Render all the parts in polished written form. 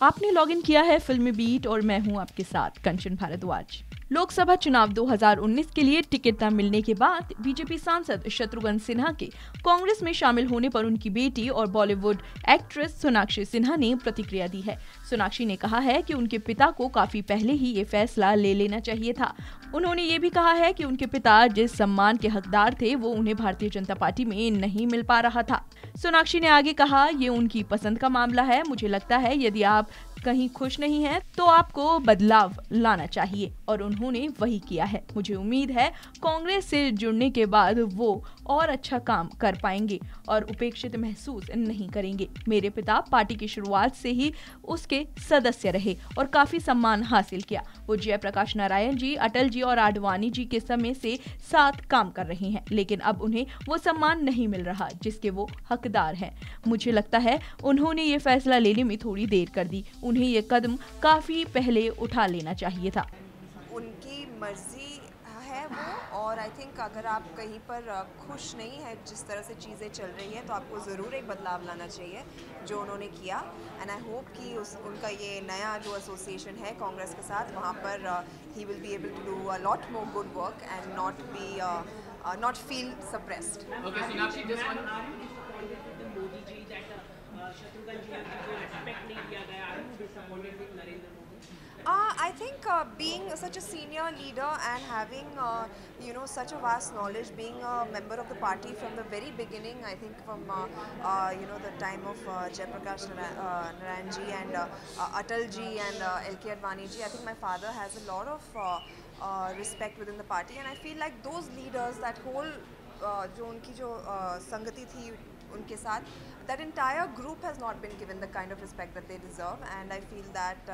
आपने लॉगिन किया है फिल्मी बीट और मैं हूं आपके साथ कंचन भारद्वाज। लोकसभा चुनाव 2019 के लिए टिकट न मिलने के बाद बीजेपी सांसद शत्रुघ्न सिन्हा के कांग्रेस में शामिल होने पर उनकी बेटी और बॉलीवुड एक्ट्रेस सोनाक्षी सिन्हा ने प्रतिक्रिया दी है। सोनाक्षी ने कहा है कि उनके पिता को काफी पहले ही ये फैसला ले लेना चाहिए था। उन्होंने ये भी कहा है कि उनके पिता जिस सम्मान के हकदार थे वो उन्हें भारतीय जनता पार्टी में नहीं मिल पा रहा था। सोनाक्षी ने आगे कहा, ये उनकी पसंद का मामला है। मुझे लगता है यदि आप कहीं खुश नहीं हैं तो आपको बदलाव लाना चाहिए और उन्होंने वही किया है। मुझे उम्मीद है कांग्रेस से जुड़ने के बाद वो और अच्छा काम कर पाएंगे और उपेक्षित महसूस नहीं करेंगे। मेरे पिता पार्टी की शुरुआत से ही उसके सदस्य रहे और काफी सम्मान हासिल किया। वो जयप्रकाश नारायण जी, अटल जी और आडवाणी जी के समय से साथ काम कर रहे हैं, लेकिन अब उन्हें वो सम्मान नहीं मिल रहा जिसके वो हकदार हैं। मुझे लगता है उन्होंने ये फैसला लेने में थोड़ी देर कर दी। उन्हें ये कदम काफी पहले उठा लेना चाहिए था। उनकी मर्जी है वो, और आई थिंक अगर आप कहीं पर खुश नहीं है जिस तरह से चीज़ें चल रही हैं तो आपको ज़रूर एक बदलाव लाना चाहिए, जो उन्होंने किया। एंड आई होप कि उनका ये नया जो एसोसिएशन है कांग्रेस के साथ, वहाँ पर ही will be able to do a lot more good work and not feel suppressed. Okay, Sonakshi, just one. Modi ji that Shatrughan ji को respect नहीं दिया गया, are you disappointed with Narendra Modi? I think being such a senior leader and having such a vast knowledge, being a member of the party from the very beginning, I think from the time of Jaiprakash Narayan ji and Atal ji and LK Advani ji, I think my father has a lot of respect within the party, and I feel like those leaders, that whole जो उनकी जो संगति थी उनके साथ, that entire group has not been given the kind of respect that they deserve, and I feel that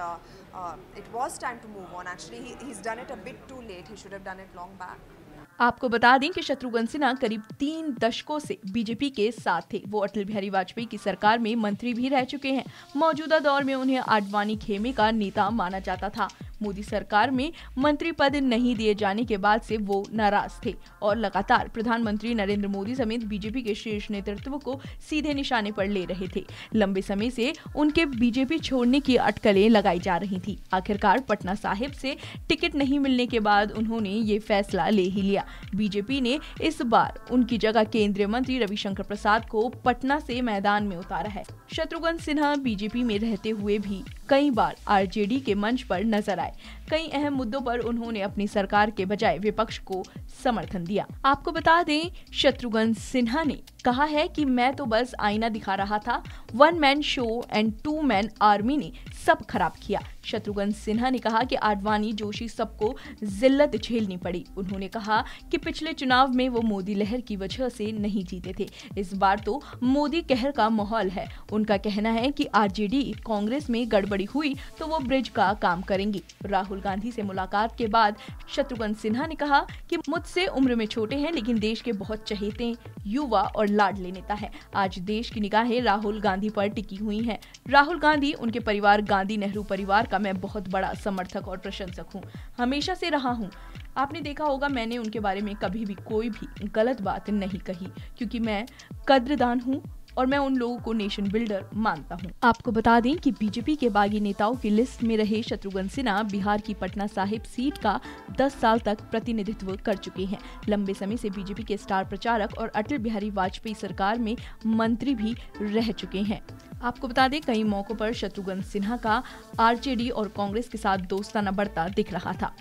it was time to move on. Actually, he's done it a bit too late. He should have done it long back. आपको बता दें कि शत्रुघ्न सिन्हा करीब 3 दशकों से BJP के साथ थे। वो अटल बिहारी वाजपेयी की सरकार में मंत्री भी रह चुके हैं। मौजूदा दौर में उन्हें आडवाणी खेमे का नेता माना जाता था। मोदी सरकार में मंत्री पद नहीं दिए जाने के बाद से वो नाराज थे और लगातार प्रधानमंत्री नरेंद्र मोदी समेत बीजेपी के शीर्ष नेतृत्व को सीधे निशाने पर ले रहे थे। लंबे समय से उनके बीजेपी छोड़ने की अटकलें लगाई जा रही थी। आखिरकार पटना साहिब से टिकट नहीं मिलने के बाद उन्होंने ये फैसला ले ही लिया। बीजेपी ने इस बार उनकी जगह केंद्रीय मंत्री रविशंकर प्रसाद को पटना से मैदान में उतारा है। शत्रुघ्न सिन्हा बीजेपी में रहते हुए भी कई बार आरजेडी के मंच पर नजर आए। कई अहम मुद्दों पर उन्होंने अपनी सरकार के बजाय विपक्ष को समर्थन दिया। आपको बता दें, शत्रुघ्न सिन्हा ने कहा है कि मैं तो बस आईना दिखा रहा था। 1 man show and 2 man army ने सब खराब किया। शत्रुघ्न सिन्हा ने कहा कि आडवाणी, जोशी सबको जिल्लत झेलनी पड़ी। उन्होंने कहा कि पिछले चुनाव में वो मोदी लहर की वजह से नहीं जीते थे। इस बार तो मोदी कहर का माहौल है। उनका कहना है कि आरजेडी कांग्रेस में गड़बड़ी हुई तो वो ब्रिज का काम करेंगी। राहुल गांधी से मुलाकात के बाद शत्रुघ्न सिन्हा ने कहा कि मुझसे उम्र में छोटे हैं लेकिन देश के बहुत चहेते, युवा और लाडले नेता है। आज देश की निगाहें राहुल गांधी पर टिकी हुई हैं। राहुल गांधी, उनके परिवार गांधी नेहरू परिवार का मैं बहुत बड़ा समर्थक और प्रशंसक हूँ, हमेशा से रहा हूँ। आपने देखा होगा मैंने उनके बारे में कभी भी कोई भी गलत बात नहीं कही, क्योंकि मैं कद्रदान हूँ और मैं उन लोगों को नेशन बिल्डर मानता हूं। आपको बता दें कि बीजेपी के बागी नेताओं की लिस्ट में रहे शत्रुघ्न सिन्हा बिहार की पटना साहिब सीट का 10 साल तक प्रतिनिधित्व कर चुके हैं। लंबे समय से बीजेपी के स्टार प्रचारक और अटल बिहारी वाजपेयी सरकार में मंत्री भी रह चुके हैं। आपको बता दें, कई मौकों पर शत्रुघ्न सिन्हा का आरजेडी और कांग्रेस के साथ दोस्ताना बढ़ता दिख रहा था।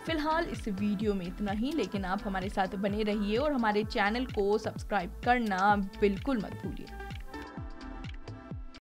फिलहाल इस वीडियो में इतना ही, लेकिन आप हमारे साथ बने रहिए और हमारे चैनल को सब्सक्राइब करना बिल्कुल मत भूलिए।